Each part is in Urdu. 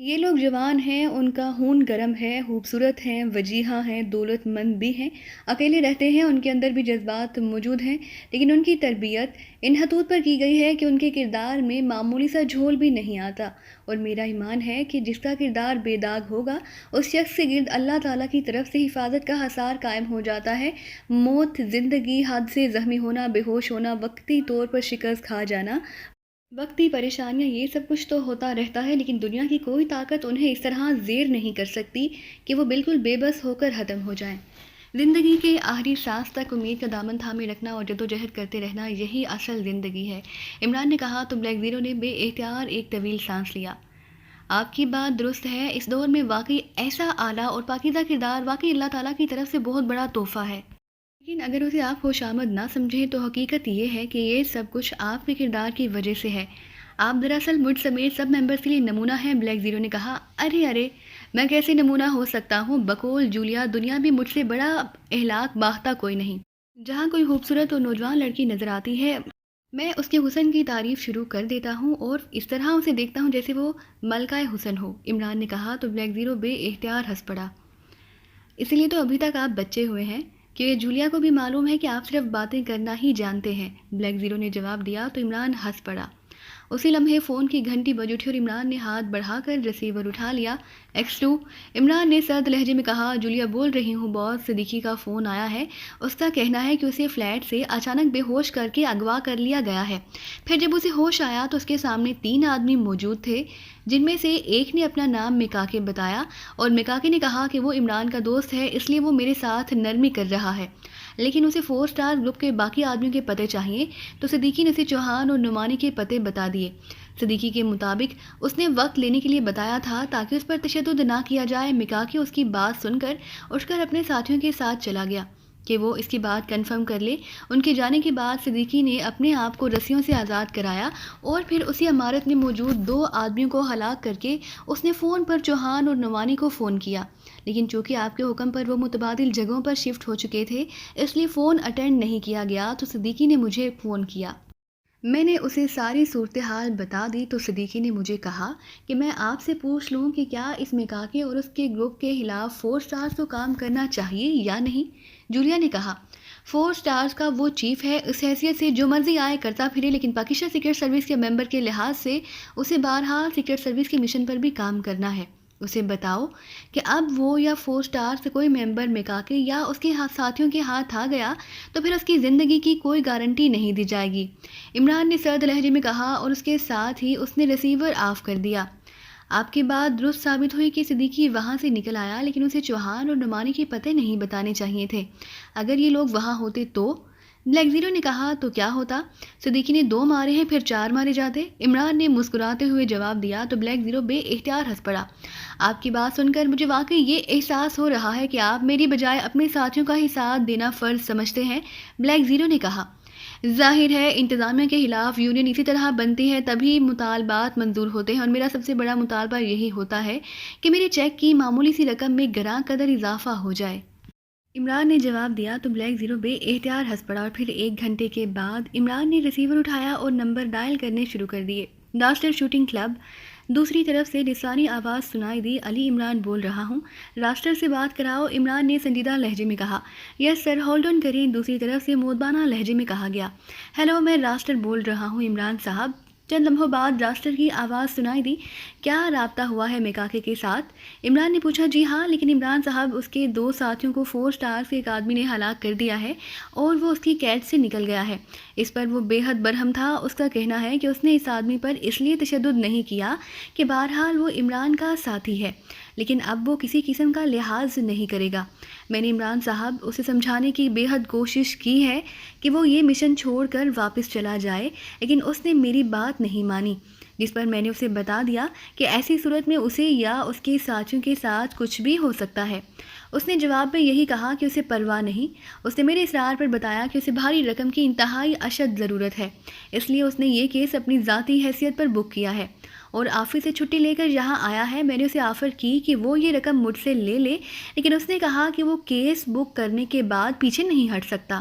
یہ لوگ جوان ہیں، ان کا خون گرم ہے، خوبصورت ہیں، وجیحہ ہیں، دولت مند بھی ہیں، اکیلے رہتے ہیں، ان کے اندر بھی جذبات موجود ہیں، لیکن ان کی تربیت ان حدود پر کی گئی ہے کہ ان کے کردار میں معمولی سا جھول بھی نہیں آتا، اور میرا ایمان ہے کہ جس کا کردار بے داغ ہوگا اس شخص کے گرد اللہ تعالیٰ کی طرف سے حفاظت کا حصار قائم ہو جاتا ہے۔ موت، زندگی، حادثے، زخمی ہونا، بے ہوش ہونا، وقتی طور پر شکست کھا جانا، وقتی پریشانیاں، یہ سب کچھ تو ہوتا رہتا ہے، لیکن دنیا کی کوئی طاقت انہیں اس طرح زیر نہیں کر سکتی کہ وہ بالکل بے بس ہو کر ختم ہو جائیں۔ زندگی کے آخری سانس تک امید کا دامن تھامے رکھنا اور جدوجہد کرتے رہنا، یہی اصل زندگی ہے، عمران نے کہا تو بلیک زیرو نے بے اختیار ایک طویل سانس لیا۔ آپ کی بات درست ہے، اس دور میں واقعی ایسا اعلیٰ اور پاکیزہ کردار واقعی اللہ تعالیٰ کی طرف سے بہت بڑا تحفہ ہے، لیکن اگر اسے آپ خوشامد نہ سمجھیں تو حقیقت یہ ہے کہ یہ سب کچھ آپ کے کردار کی وجہ سے ہے۔ آپ دراصل مجھ سمیت سب ممبرز کے لیے نمونہ ہیں، بلیک زیرو نے کہا۔ ارے میں کیسے نمونہ ہو سکتا ہوں؟ بقول جولیا، دنیا میں مجھ سے بڑا اخلاق باختہ کوئی نہیں۔ جہاں کوئی خوبصورت اور نوجوان لڑکی نظر آتی ہے میں اس کے حسن کی تعریف شروع کر دیتا ہوں اور اس طرح اسے دیکھتا ہوں جیسے وہ ملکہ حسن ہو، عمران نے کہا تو بلیک زیرو بے اختیار ہنس پڑا۔ اسی لیے تو ابھی تک آپ بچے ہوئے ہیں کہ جولیا کو بھی معلوم ہے کہ آپ صرف باتیں کرنا ہی جانتے ہیں، بلیک زیرو نے جواب دیا تو عمران ہنس پڑا۔ اسی لمحے فون کی گھنٹی بج اٹھی اور عمران نے ہاتھ بڑھا کر ریسیور اٹھا لیا۔ ایکس2، عمران نے سرد لہجے میں کہا۔ جولیا بول رہی ہوں باس، صدیقی کا فون آیا ہے، اس کا کہنا ہے کہ اسے فلیٹ سے اچانک بے ہوش کر کے اغوا کر لیا گیا ہے۔ پھر جب اسے ہوش آیا تو اس کے سامنے 3 آدمی موجود تھے، جن میں سے ایک نے اپنا نام مکاکے بتایا اور مکاکے نے کہا کہ وہ عمران کا دوست ہے، اس لیے وہ میرے ساتھ نرمی کر رہا ہے، لیکن اسے 4 سٹار گروپ کے باقی آدمیوں کے پتے چاہیے، تو صدیقی نے اسے چوہان اور نعمانی کے پتے بتا دیے۔ صدیقی کے مطابق اس نے وقت لینے کے لیے بتایا تھا تاکہ اس پر تشدد نہ کیا جائے۔ مکاکے اس کی بات سن کر اٹھ کر اپنے ساتھیوں کے ساتھ چلا گیا کہ وہ اس کی بات کنفرم کر لے۔ ان کے جانے کے بعد صدیقی نے اپنے آپ کو رسیوں سے آزاد کرایا اور پھر اسی عمارت میں موجود 2 آدمیوں کو ہلاک کر کے اس نے فون پر چوہان اور نعمانی کو فون کیا، لیکن چونکہ آپ کے حکم پر وہ متبادل جگہوں پر شفٹ ہو چکے تھے اس لیے فون اٹینڈ نہیں کیا گیا، تو صدیقی نے مجھے فون کیا۔ میں نے اسے ساری صورتحال بتا دی تو صدیقی نے مجھے کہا کہ میں آپ سے پوچھ لوں کہ کیا اس مکاکے اور اس کے گروپ کے خلاف 4 سٹارز کو کام کرنا چاہیے یا نہیں؟ جولیا نے کہا 4 سٹارز کا وہ چیف ہے، اس حیثیت سے جو مرضی آئے کرتا پھرے، لیکن پاکستان سیکرٹ سروس کے ممبر کے لحاظ سے اسے بہرحال سیکرٹ سروس کے مشن پر بھی کام کرنا ہے۔ اسے بتاؤ کہ اب وہ یا 4 سٹار سے کوئی ممبر مکاکے یا اس کے ساتھیوں کے ہاتھ آ گیا تو پھر اس کی زندگی کی کوئی گارنٹی نہیں دی جائے گی، عمران نے سرد لہجے میں کہا اور اس کے ساتھ ہی اس نے ریسیور آف کر دیا۔ آپ کی بات درست ثابت ہوئی کہ صدیقی وہاں سے نکل آیا، لیکن اسے چوہان اور نعمانی کے پتے نہیں بتانے چاہیے تھے۔ اگر یہ لوگ وہاں ہوتے تو بلیک زیرو نے کہا تو کیا ہوتا؟ صدیقی نے 2 مارے ہیں، پھر 4 مارے جاتے، عمران نے مسکراتے ہوئے جواب دیا تو بلیک زیرو بے اختیار ہنس پڑا۔ آپ کی بات سن کر مجھے واقعی یہ احساس ہو رہا ہے کہ آپ میری بجائے اپنے ساتھیوں کا ہی ساتھ دینا فرض سمجھتے ہیں، بلیک زیرو نے کہا۔ ظاہر ہے انتظامیہ کے خلاف یونین اسی طرح بنتی ہے تبھی مطالبات منظور ہوتے ہیں، اور میرا سب سے بڑا مطالبہ یہی ہوتا ہے کہ میرے چیک کی معمولی سی رقم میں گراں قدر اضافہ ہو جائے، عمران نے جواب دیا تو بلیک زیرو بے اختیار ہنس پڑا۔ اور پھر 1 گھنٹے کے بعد عمران نے ریسیور اٹھایا اور نمبر ڈائل کرنے شروع کر دیے۔ Raster shooting club. دوسری طرف سے لسانی آواز سنائی دی، علی عمران بول رہا ہوں، راسٹر سے بات کراؤ، عمران نے سنجیدہ لہجے میں کہا۔ یس سر، ہولڈ آن کریں، دوسری طرف سے مودبانہ لہجے میں کہا گیا۔ ہیلو، میں راسٹر بول رہا ہوں عمران صاحب۔ چند لمحوں بعد راسٹر کی آواز سنائی دی، کیا رابطہ ہوا ہے مکاکے کے ساتھ؟ عمران نے پوچھا۔ جی ہاں، لیکن عمران صاحب اس کے 2 ساتھیوں کو 4 سٹار سے ایک آدمی نے ہلاک کر دیا ہے اور وہ اس کی قید سے نکل گیا ہے، اس پر وہ بے حد برہم تھا۔ اس کا کہنا ہے کہ اس نے اس آدمی پر اس لیے تشدد نہیں کیا کہ بہرحال وہ عمران کا ساتھی ہے، لیکن اب وہ کسی قسم کا لحاظ نہیں کرے گا۔ میں نے عمران صاحب اسے سمجھانے کی بے حد کوشش کی ہے کہ وہ یہ مشن چھوڑ کر واپس چلا جائے، لیکن اس نے میری بات نہیں مانی، جس پر میں نے اسے بتا دیا کہ ایسی صورت میں اسے یا اس کے ساتھیوں کے ساتھ کچھ بھی ہو سکتا ہے۔ اس نے جواب میں یہی کہا کہ اسے پرواہ نہیں۔ اس نے میرے اصرار پر بتایا کہ اسے بھاری رقم کی انتہائی اشد ضرورت ہے، اس لیے اس نے یہ کیس اپنی ذاتی حیثیت پر بک کیا ہے اور آفس سے چھٹی لے کر یہاں آیا ہے۔ میں نے اسے آفر کی کہ وہ یہ رقم مجھ سے لے لے، لیکن اس نے کہا کہ وہ کیس بک کرنے کے بعد پیچھے نہیں ہٹ سکتا۔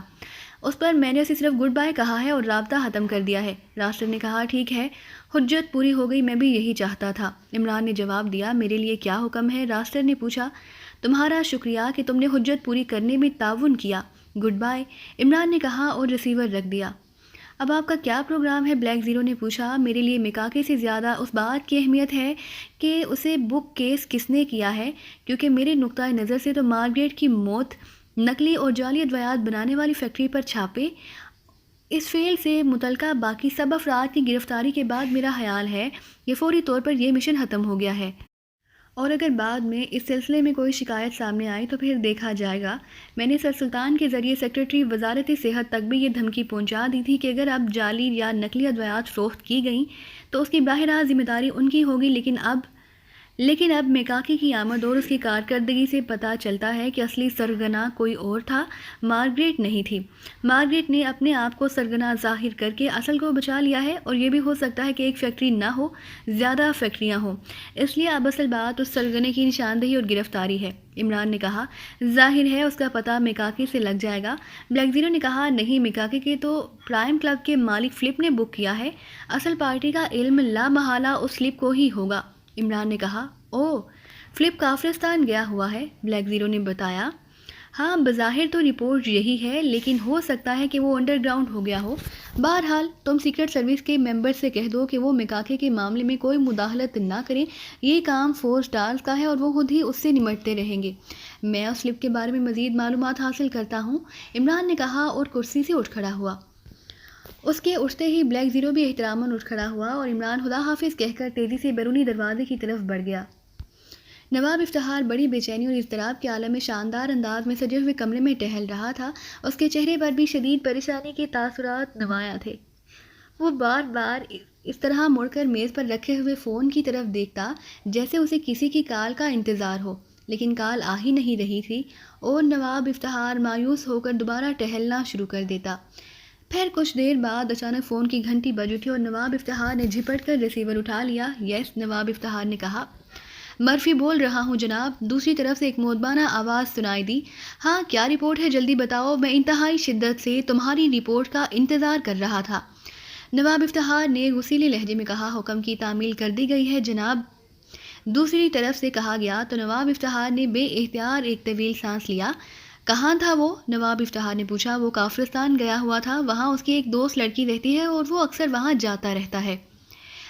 اس پر میں نے اسے صرف گڈ بائی کہا ہے اور رابطہ ختم کر دیا ہے۔ راسٹر نے کہا ٹھیک ہے، حجت پوری ہو گئی، میں بھی یہی چاہتا تھا۔ عمران نے جواب دیا میرے لیے کیا حکم ہے؟ راسٹر نے پوچھا تمہارا شکریہ کہ تم نے حجت پوری کرنے میں تعاون کیا، گڈ بائی، عمران نے کہا اور ریسیور رکھ دیا۔ اب آپ کا کیا پروگرام ہے؟ بلیک زیرو نے پوچھا۔ میرے لیے مکاکے سے زیادہ اس بات کی اہمیت ہے کہ اسے بک کیس کس نے کیا ہے، کیونکہ میرے نقطۂ نظر سے تو مارگریٹ کی موت نقلی اور جعلی ادویات بنانے والی فیکٹری پر چھاپے، اس فیل سے متعلقہ باقی سب افراد کی گرفتاری کے بعد میرا خیال ہے کہ فوری طور پر یہ مشن ختم ہو گیا ہے، اور اگر بعد میں اس سلسلے میں کوئی شکایت سامنے آئی تو پھر دیکھا جائے گا۔ میں نے سر سلطان کے ذریعے سیکریٹری وزارت صحت تک بھی یہ دھمکی پہنچا دی تھی کہ اگر اب جعلی یا نقلی ادویات فروخت کی گئیں تو اس کی براہ راست ذمہ داری ان کی ہوگی، لیکن اب مکاکی کی آمد اور اس کی کارکردگی سے پتہ چلتا ہے کہ اصلی سرغنہ کوئی اور تھا، مارگریٹ نہیں تھی۔ مارگریٹ نے اپنے آپ کو سرغنہ ظاہر کر کے اصل کو بچا لیا ہے، اور یہ بھی ہو سکتا ہے کہ ایک فیکٹری نہ ہو، زیادہ فیکٹریاں ہوں، اس لیے اب اصل بات اس سرغنے کی نشاندہی اور گرفتاری ہے۔ عمران نے کہا ظاہر ہے اس کا پتہ مکاکی سے لگ جائے گا۔ بلیک زیرو نے کہا نہیں، مکاکی کے تو پرائم کلب کے مالک فلپ نے بک کیا ہے، اصل پارٹی کا علم لا محالہ اس فلپ کو ہی ہوگا۔ عمران نے کہا اوہ، فلپ کافرستان گیا ہوا ہے؟ بلیک زیرو نے بتایا ہاں، بظاہر تو رپورٹ یہی ہے، لیکن ہو سکتا ہے کہ وہ انڈر گراؤنڈ ہو گیا ہو۔ بہرحال تم سیکرٹ سروس کے ممبر سے کہہ دو کہ وہ مکاکے کے معاملے میں کوئی مداخلت نہ کریں، یہ کام 4 اسٹارز کا ہے اور وہ خود ہی اس سے نمٹتے رہیں گے۔ میں اس فلپ کے بارے میں مزید معلومات حاصل کرتا ہوں، عمران نے کہا اور کرسی سے اٹھ کھڑا ہوا۔ اس کے اٹھتے ہی بلیک زیرو بھی احتراماً اٹھ کھڑا ہوا اور عمران خدا حافظ کہہ کر تیزی سے بیرونی دروازے کی طرف بڑھ گیا۔ نواب افتخار بڑی بے چینی اور اضطراب کے عالم میں شاندار انداز میں سجے ہوئے کمرے میں ٹہل رہا تھا، اس کے چہرے پر بھی شدید پریشانی کے تاثرات نمایاں تھے۔ وہ بار بار اس طرح مڑ کر میز پر رکھے ہوئے فون کی طرف دیکھتا جیسے اسے کسی کی کال کا انتظار ہو، لیکن کال آ ہی نہیں رہی تھی، اور نواب افتخار مایوس ہو کر دوبارہ ٹہلنا شروع کر دیتا۔ پھر کچھ دیر بعد اچانک فون کی گھنٹی بج اٹھی اور نواب افتخار نے جھپٹ کر ریسیور اٹھا لیا۔ یس، نواب افتخار نے کہا۔ مرفی بول رہا ہوں جناب، دوسری طرف سے ایک مودبانہ آواز سنائی دی۔ ہاں، کیا رپورٹ ہے؟ جلدی بتاؤ، میں انتہائی شدت سے تمہاری رپورٹ کا انتظار کر رہا تھا۔ نواب افتخار نے غصیلے لہجے میں کہا حکم کی تعمیل کر دی گئی ہے جناب، دوسری طرف سے کہا گیا تو نواب افتخار نے بے اختیار ایک طویل سانس لیا۔ کہاں تھا وہ؟ نواب افتخار نے پوچھا۔ وہ کافرستان گیا ہوا تھا، وہاں اس کی ایک دوست لڑکی رہتی ہے اور وہ اکثر وہاں جاتا رہتا ہے۔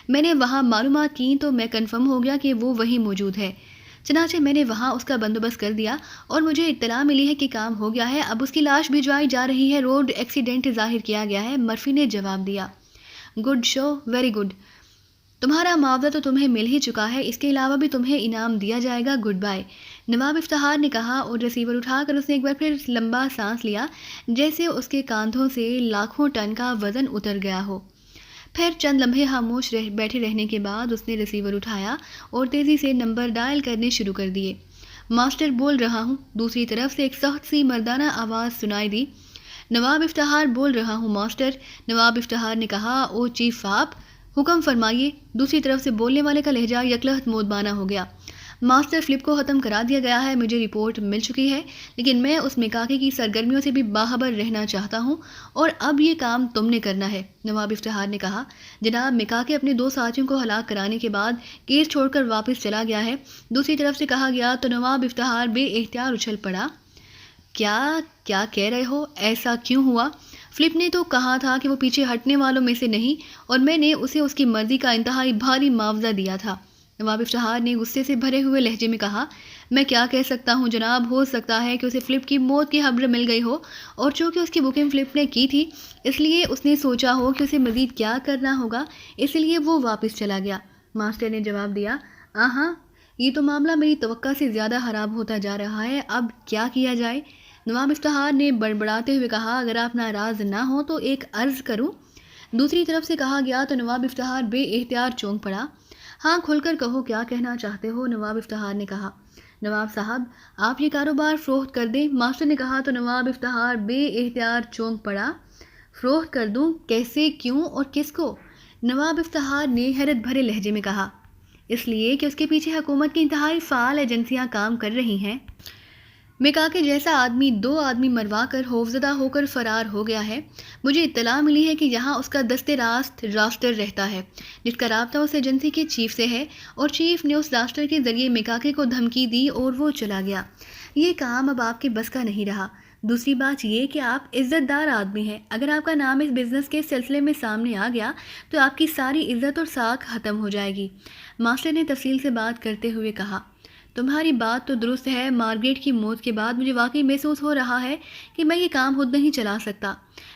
میں نے وہاں معلومات کی تو میں کنفرم ہو گیا کہ وہ وہیں موجود ہے، چنانچہ میں نے وہاں اس کا بندوبست کر دیا اور مجھے اطلاع ملی ہے کہ کام ہو گیا ہے، اب اس کی لاش بھجوائی جا رہی ہے، روڈ ایکسیڈنٹ ظاہر کیا گیا ہے، مرفی نے جواب دیا۔ گڈ شو، ویری گڈ، تمہارا معاوضہ تو تمہیں مل ہی چکا ہے، اس کے علاوہ بھی تمہیں انعام دیا جائے گا، گڈ بائی، نواب افتخار نے کہا، اور ریسیور اٹھا کر اس نے ایک بار پھر لمبا سانس لیا جیسے اس کے کاندھوں سے لاکھوں ٹن کا وزن اتر گیا ہو۔ پھر چند لمحے خاموش بیٹھے رہنے کے بعد اس نے ریسیور اٹھایا اور تیزی سے نمبر ڈائل کرنے شروع کر دیے۔ ماسٹر بول رہا ہوں، دوسری طرف سے ایک سخت سی مردانہ آواز سنائی دی۔ نواب افتخار بول رہا ہوں ماسٹر، نواب افتخار نے کہا۔ او چیف صاحب، حکم فرمائیے، دوسری طرف سے بولنے والے کا لہجہ یکلخت مودبانہ ہو گیا۔ ماسٹر، فلپ کو ختم کرا دیا گیا ہے، مجھے رپورٹ مل چکی ہے، لیکن میں اس مکاکی کی سرگرمیوں سے بھی باخبر رہنا چاہتا ہوں، اور اب یہ کام تم نے کرنا ہے۔ نواب افتخار نے کہا، جناب، مکاکی اپنے 2 ساتھیوں کو ہلاک کرانے کے بعد کیس چھوڑ کر واپس چلا گیا ہے، دوسری طرف سے کہا گیا تو نواب افتخار بے اختیار اچھل پڑا۔ کیا کہہ رہے ہو؟ ایسا کیوں ہوا؟ فلپ نے تو کہا تھا کہ وہ پیچھے ہٹنے والوں میں سے نہیں، اور میں نے اسے اس کی مرضی کا انتہائی بھاری معاوضہ دیا تھا۔ نواب افتخار نے غصے سے بھرے ہوئے لہجے میں کہا، میں کیا کہہ سکتا ہوں جناب، ہو سکتا ہے کہ اسے فلپ کی موت کی خبر مل گئی ہو، اور چونکہ اس کی بکنگ فلپ نے کی تھی اس لیے اس نے سوچا ہو کہ اسے مزید کیا کرنا ہوگا، اس لیے وہ واپس چلا گیا۔ ماسٹر نے جواب دیا، ہاں، یہ تو معاملہ میری توقع سے زیادہ خراب ہوتا جا رہا ہے، اب کیا کیا جائے؟ نواب افتخار نے بڑبڑاتے ہوئے کہا، اگر آپ ناراض نہ ہوں تو ایک عرض کروں؟ دوسری طرف سے کہا گیا تو نواب افتخار بے اختیار چونک پڑا۔ ہاں، کھل کر کہو، کیا کہنا چاہتے ہو؟ نواب افتخار نے کہا۔ نواب صاحب، آپ یہ کاروبار فروخت کر دیں، ماسٹر نے کہا تو نواب افتخار بے اختیار چونک پڑا۔ فروخت کر دوں؟ کیسے، کیوں اور کس کو؟ نواب افتخار نے حیرت بھرے لہجے میں کہا۔ اس لیے کہ اس کے پیچھے حکومت کی انتہائی فعال ایجنسیاں کام کر رہی ہیں۔ میکاکے جیسا آدمی 2 آدمی مروا کر خوفزدہ ہو کر فرار ہو گیا ہے۔ مجھے اطلاع ملی ہے کہ یہاں اس کا دستے راست راسٹر رہتا ہے، جس کا رابطہ اس ایجنسی کے چیف سے ہے، اور چیف نے اس راسٹر کے ذریعے میکاکے کو دھمکی دی اور وہ چلا گیا۔ یہ کام اب آپ کے بس کا نہیں رہا۔ دوسری بات یہ کہ آپ عزت دار آدمی ہیں، اگر آپ کا نام اس بزنس کے سلسلے میں سامنے آ گیا تو آپ کی ساری عزت اور ساکھ ختم ہو جائے گی۔ ماسٹر نے تفصیل سے بات کرتے ہوئے کہا، تمہاری بات تو درست ہے، مارگریٹ کی موت کے بعد مجھے واقعی محسوس ہو رہا ہے کہ میں یہ کام خود نہیں چلا سکتا،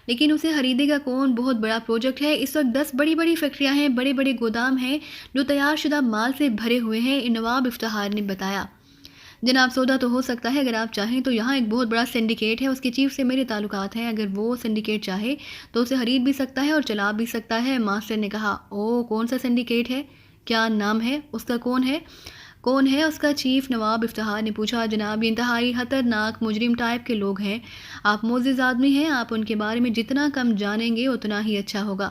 لیکن اسے خریدے گا کون؟ بہت بڑا پروجیکٹ ہے، اس وقت 10 بڑی بڑی فیکٹریاں ہیں، بڑے بڑے گودام ہیں جو تیار شدہ مال سے بھرے ہوئے ہیں، نواب افتخار نے بتایا۔ جناب سودا تو ہو سکتا ہے، اگر آپ چاہیں تو یہاں ایک بہت بڑا سنڈیکیٹ ہے، اس کے چیف سے میرے تعلقات ہیں، اگر وہ سنڈیکیٹ چاہے تو اسے خرید بھی سکتا ہے اور چلا بھی سکتا ہے۔ ماسٹر نے کہا، او کون سا سنڈیکیٹ ہے؟ کیا نام ہے اس کا؟ کون ہے اس کا چیف؟ نواب افتخار نے پوچھا۔ جناب یہ انتہائی خطرناک مجرم ٹائپ کے لوگ ہیں، آپ معزز آدمی ہیں، آپ ان کے بارے میں جتنا کم جانیں گے اتنا ہی اچھا ہوگا۔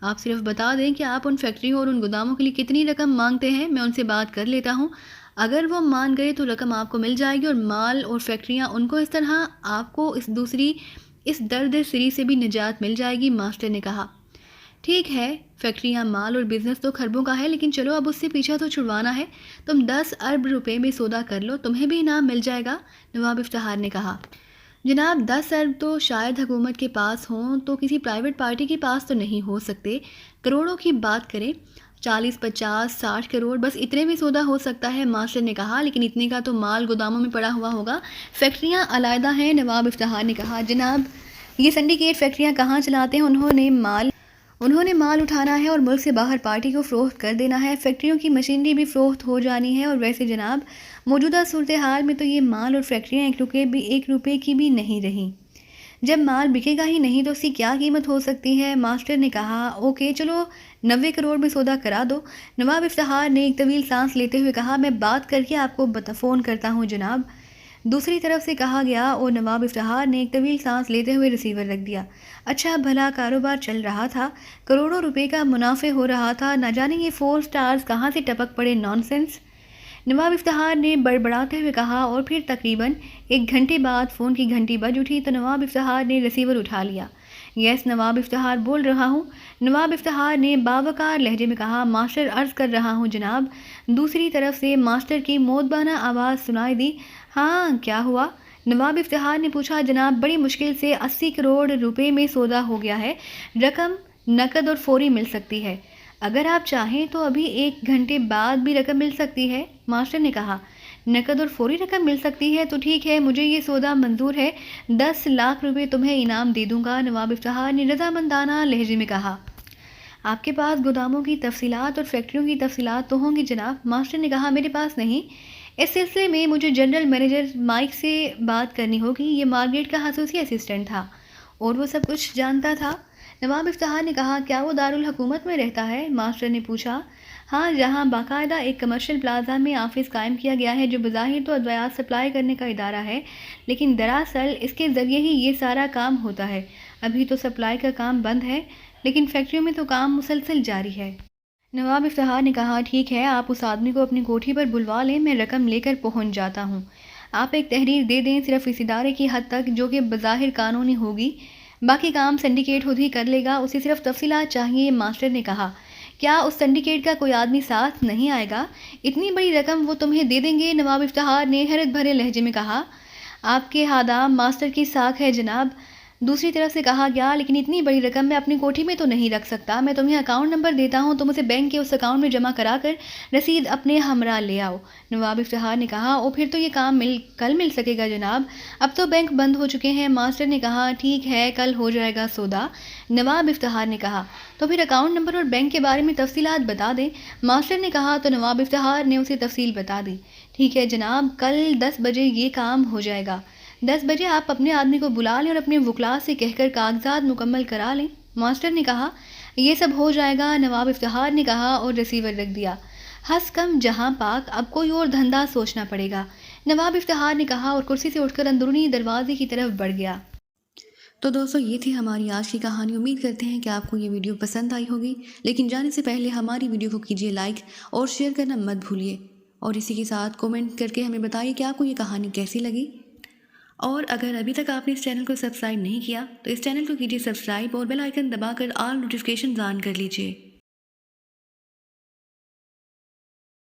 آپ صرف بتا دیں کہ آپ ان فیکٹریوں اور ان گوداموں کے لیے کتنی رقم مانگتے ہیں، میں ان سے بات کر لیتا ہوں، اگر وہ مان گئے تو رقم آپ کو مل جائے گی اور مال اور فیکٹریاں ان کو، اس طرح آپ کو اس درد سری سے بھی نجات مل جائے گی۔ ماسٹر نے کہا، ٹھیک ہے، فیکٹریاں، مال اور بزنس تو خربوں کا ہے، لیکن چلو اب اس سے پیچھا تو چھڑوانا ہے، تم 10 ارب روپے میں سودا کر لو، تمہیں بھی انعام مل جائے گا۔ نواب افتخار نے کہا، جناب 10 ارب تو شاید حکومت کے پاس ہوں تو کسی پرائیویٹ پارٹی کے پاس تو نہیں ہو سکتے، کروڑوں کی بات کریں، 40 50 60 کروڑ، بس اتنے میں سودا ہو سکتا ہے۔ ماسٹر نے کہا، لیکن اتنے کا تو مال گوداموں میں پڑا ہوا ہوگا، فیکٹریاں علیحدہ ہیں۔ نواب افتخار نے کہا، جناب یہ سنڈیکیٹ فیکٹریاں کہاں چلاتے ہیں؟ انہوں نے مال اٹھانا ہے اور ملک سے باہر پارٹی کو فروخت کر دینا ہے، فیکٹریوں کی مشینری بھی فروخت ہو جانی ہے، اور ویسے جناب موجودہ صورتحال میں تو یہ مال اور فیکٹریاں 1 روپے کی بھی نہیں رہیں، جب مال بکے گا ہی نہیں تو اس کی کیا قیمت ہو سکتی ہے؟ ماسٹر نے کہا، اوکے چلو 90 کروڑ میں سودا کرا دو۔ نواب افتخار نے ایک طویل سانس لیتے ہوئے کہا، میں بات کر کے آپ کو فون کرتا ہوں جناب۔ دوسری طرف سے کہا گیا اور نواب افتخار نے ایک طویل سانس لیتے ہوئے ریسیور رکھ دیا۔ اچھا بھلا کاروبار چل رہا تھا، کروڑوں روپے کا منافع ہو رہا تھا، نہ جانے یہ 4 سٹارز کہاں سے ٹپک پڑے، نان سینس۔ نواب افتخار نے بڑبڑاتے ہوئے کہا، اور پھر تقریباً 1 گھنٹے بعد فون کی گھنٹی بج اٹھی تو نواب افتخار نے ریسیور اٹھا لیا۔ یس، نواب افتخار بول رہا ہوں۔ نواب افتخار نے باوقار لہجے میں کہا، ماسٹر عرض کر رہا ہوں جناب۔ دوسری طرف سے ماسٹر کی مودبانہ آواز سنائی دی۔ ہاں کیا ہوا؟ نواب افتخار نے پوچھا۔ جناب بڑی مشکل سے 80 کروڑ روپے میں سودا ہو گیا ہے، رقم نقد اور فوری مل سکتی ہے، اگر آپ چاہیں تو ابھی 1 گھنٹے بعد بھی رقم مل سکتی ہے۔ ماسٹر نے کہا، نقد اور فوری رقم مل سکتی ہے تو ٹھیک ہے، مجھے یہ سودا منظور ہے، 10 لاکھ روپے تمہیں انعام دے دوں گا۔ نواب افتخار نے رضامندانہ لہجے میں کہا، آپ کے پاس گوداموں کی تفصیلات اور فیکٹریوں کی تفصیلات تو ہوں گی جناب۔ ماسٹر نے کہا، میرے پاس نہیں، اس سلسلے میں مجھے جنرل مینیجر مائک سے بات کرنی ہوگی، یہ مارگریٹ کا خصوصی اسسٹنٹ تھا اور وہ سب کچھ جانتا تھا۔ نواب افتخار نے کہا، کیا وہ دارالحکومت میں رہتا ہے؟ ماسٹر نے پوچھا۔ ہاں، جہاں باقاعدہ ایک کمرشل پلازا میں آفس قائم کیا گیا ہے جو بظاہر تو ادویات سپلائی کرنے کا ادارہ ہے، لیکن دراصل اس کے ذریعے ہی یہ سارا کام ہوتا ہے۔ ابھی تو سپلائی کا کام بند ہے، لیکن فیکٹریوں میں تو کام مسلسل جاری ہے۔ نواب افتخار نے کہا، ٹھیک ہے، آپ اس آدمی کو اپنی کوٹھی پر بلوا لیں، میں رقم لے کر پہنچ جاتا ہوں۔ آپ ایک تحریر دے دیں، صرف اس ادارے کی حد تک جو کہ بظاہر قانونی ہوگی، باقی کام سنڈیکیٹ خود ہی کر لے گا، اسے صرف تفصیلات چاہیے۔ ماسٹر نے کہا، کیا اس سنڈیکیٹ کا کوئی آدمی ساتھ نہیں آئے گا؟ اتنی بڑی رقم وہ تمہیں دے دیں گے؟ نواب افتخار نے حیرت بھرے لہجے میں کہا، آپ کے ہادام ماسٹر کی ساکھ ہے جناب۔ دوسری طرف سے کہا گیا، لیکن اتنی بڑی رقم میں اپنی کوٹھی میں تو نہیں رکھ سکتا، میں تمہیں اکاؤنٹ نمبر دیتا ہوں، تم اسے بینک کے اس اکاؤنٹ میں جمع کرا کر رسید اپنے ہمراہ لے آؤ۔ نواب افتخار نے کہا، او پھر تو یہ کام کل مل سکے گا جناب، اب تو بینک بند ہو چکے ہیں۔ ماسٹر نے کہا، ٹھیک ہے، کل ہو جائے گا سودا۔ نواب افتخار نے کہا، تو پھر اکاؤنٹ نمبر اور بینک کے بارے میں تفصیلات بتا دیں۔ ماسٹر نے کہا تو نواب افتخار نے اسے تفصیل بتا دی۔ ٹھیک ہے جناب، کل 10 بجے یہ کام ہو جائے گا، 10 بجے آپ اپنے آدمی کو بلا لیں اور اپنے وکلاء سے کہہ کر کاغذات مکمل کرا لیں۔ ماسٹر نے کہا، یہ سب ہو جائے گا۔ نواب افتخار نے کہا اور ریسیور رکھ دیا۔ ہنس کم جہاں پاک، اب کوئی اور دھندا سوچنا پڑے گا، نواب افتخار نے کہا اور کرسی سے اٹھ کر اندرونی دروازے کی طرف بڑھ گیا۔ تو دوستو، یہ تھی ہماری آج کی کہانی۔ امید کرتے ہیں کہ آپ کو یہ ویڈیو پسند آئی ہوگی، لیکن جانے سے پہلے ہماری ویڈیو کو کیجیے لائک اور شیئر کرنا مت بھولیے، اور اسی کے ساتھ کومنٹ کر کے ہمیں بتائیے کہ آپ کو یہ کہانی کیسی لگی۔ اور اگر ابھی تک آپ نے اس چینل کو سبسکرائب نہیں کیا تو اس چینل کو کیجیے سبسکرائب اور بیل آئیکن دبا کر آل نوٹیفکیشن آن کر لیجیے۔